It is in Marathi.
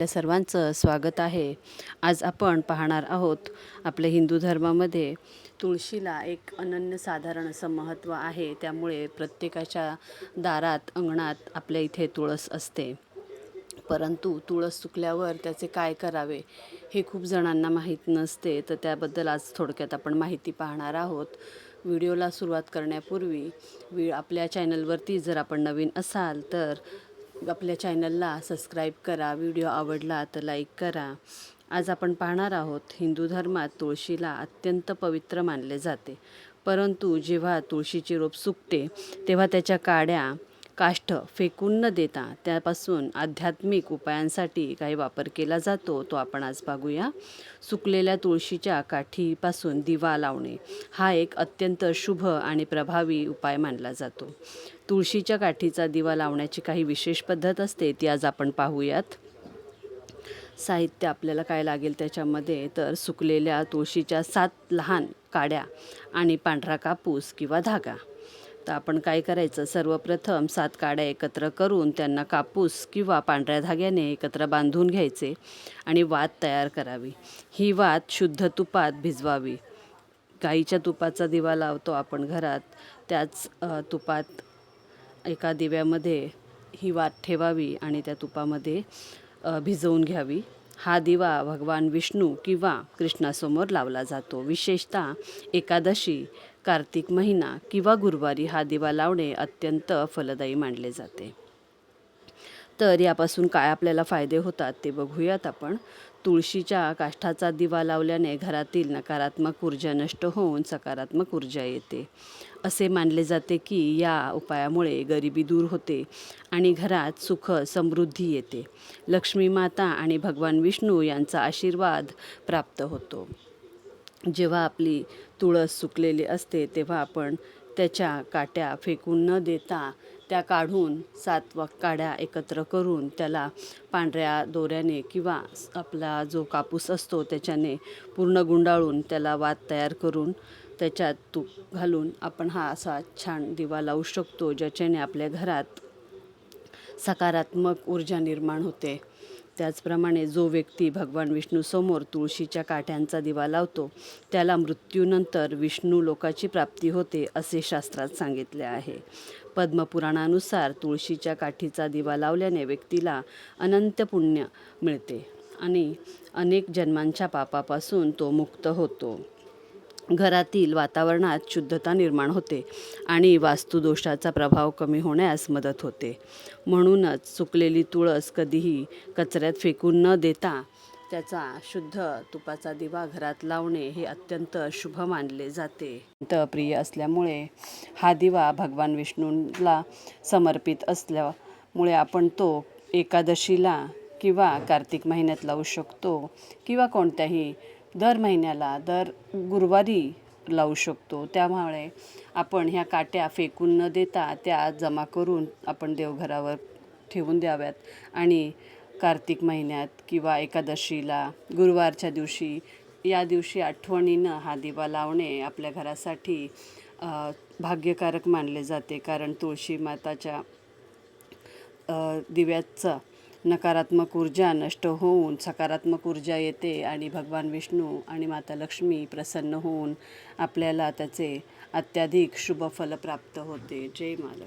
आपल्या सर्वांचं स्वागत आहे. आज आपण पाहणार आहोत आपल्या हिंदू धर्मामध्ये तुळशीला एक अनन्यसाधारण असं महत्त्व आहे. त्यामुळे प्रत्येकाच्या दारात अंगणात आपल्या इथे तुळस असते. परंतु तुळस सुकल्यावर त्याचे काय करावे हे खूप जणांना माहीत नसते. तर त्याबद्दल आज थोडक्यात आपण माहिती पाहणार आहोत. व्हिडिओला सुरुवात करण्यापूर्वी आपल्या चॅनलवरती जर आपण नवीन असाल तर आपल्या चॅनलला सबस्क्राईब करा. व्हिडिओ आवडला तर लाईक करा. आज आपण पाहणार आहोत हिंदू धर्मात तुळशीला अत्यंत पवित्र मानले जाते. परंतु जेव्हा तुळशीची रोप सुकते तेव्हा त्याच्या काड्या काष्ठ फेकून न देता त्यापासून आध्यात्मिक उपायांसाठी काही वापर केला जातो, तो आपण आज पाहूया. सुकलेल्या तुळशीच्या काठीपासून दिवा लावणे हा एक अत्यंत शुभ आणि प्रभावी उपाय मानला जातो. तुळशीच्या काठीचा दिवा लावण्याची काही विशेष पद्धत असते, ती आज आपण पाहूयात. साहित्य आपल्याला काय लागेल त्याच्यामध्ये तर सुकलेल्या तुळशीच्या 7 लहान काड्या आणि पांढरा कापूस किंवा धागा. तर आपण काय करायचं, सर्वप्रथम 7 काड्या एकत्र करून त्यांना कापूस किंवा पांढऱ्या धाग्याने एकत्र बांधून घ्यायचे आणि वात तयार करावी. ही वात शुद्ध तुपात भिजवावी. गाईच्या तुपाचा दिवा लावतो आपण घरात, त्याच तुपात एका दिव्यामध्ये ही वात ठेवावी आणि त्या तुपामध्ये भिजवून घ्यावी. हा दिवा भगवान विष्णू किंवा कृष्णासमोर लावला जातो. विशेषतः एकादशी, कार्तिक महिना किंवा गुरुवारी हा दिवा लावणे अत्यंत फलदायी मानले जाते. तर यापासून काय आपल्याला फायदे होतात ते बघूयात आपण. तुळशीच्या काष्ठाचा दिवा लावल्याने घरातील नकारात्मक ऊर्जा नष्ट होऊन सकारात्मक ऊर्जा येते. असे मानले जाते की या उपायामुळे गरिबी दूर होते आणि घरात सुख समृद्धी येते. लक्ष्मी माता आणि भगवान विष्णू यांचा आशीर्वाद प्राप्त होतो. जेव्हा आपली तुळस सुकलेली असते तेव्हा आपण त्याच्या काट्या फेकून न देता त्या काढून 7 काड्या एकत्र करून त्याला पांढऱ्या दोऱ्याने किंवा आपला जो कापूस असतो त्याच्याने पूर्ण गुंडाळून त्याला वात तयार करून त्याच्यात तूप घालून आपण हा असा छान दिवा लावू शकतो, ज्याच्याने आपल्या घरात सकारात्मक ऊर्जा निर्माण होते. त्याचप्रमाणे जो व्यक्ती भगवान विष्णूसमोर तुळशीच्या काठ्यांचा दिवा लावतो त्याला मृत्यूनंतर विष्णू लोकाची प्राप्ती होते, असे शास्त्रात सांगितले आहे. पद्मपुराणानुसार तुळशीच्या काठीचा दिवा लावल्याने व्यक्तीला अनंत पुण्य मिळते आणि अनेक जन्मांच्या पापापासून तो मुक्त होतो. घरातील वातावरणात शुद्धता निर्माण होते आणि वास्तुदोषाचा प्रभाव कमी होण्यास मदत होते. म्हणूनच सुकलेली तुळस कधीही कचऱ्यात फेकून न देता त्याचा शुद्ध तुपाचा दिवा घरात लावणे हे अत्यंत शुभ मानले जाते. प्रिय असल्यामुळे हा दिवा भगवान विष्णूला समर्पित असल्यामुळे आपण तो एकादशीला किंवा कार्तिक महिन्यात लावू शकतो किंवा कोणत्याही दर महिन्याला दर गुरुवारी लावू शकतो. त्यामुळे आपण ह्या काट्या फेकून न देता त्या जमा करून आपण देवघरावर ठेवून द्याव्यात आणि कार्तिक महिन्यात किंवा एकादशीला गुरुवारच्या दिवशी या दिवशी आठवणीनं हा दिवा लावणे आपल्या घरासाठी भाग्यकारक मानले जाते. कारण तुळशी माताच्या दिव्याचं नकारात्मक ऊर्जा नष्ट होऊन सकारात्मक ऊर्जा येते आणि भगवान विष्णू आणि माता लक्ष्मी प्रसन्न होऊन आपल्याला त्याचे अत्याधिक शुभ फल प्राप्त होते. जय महालक्ष्मी.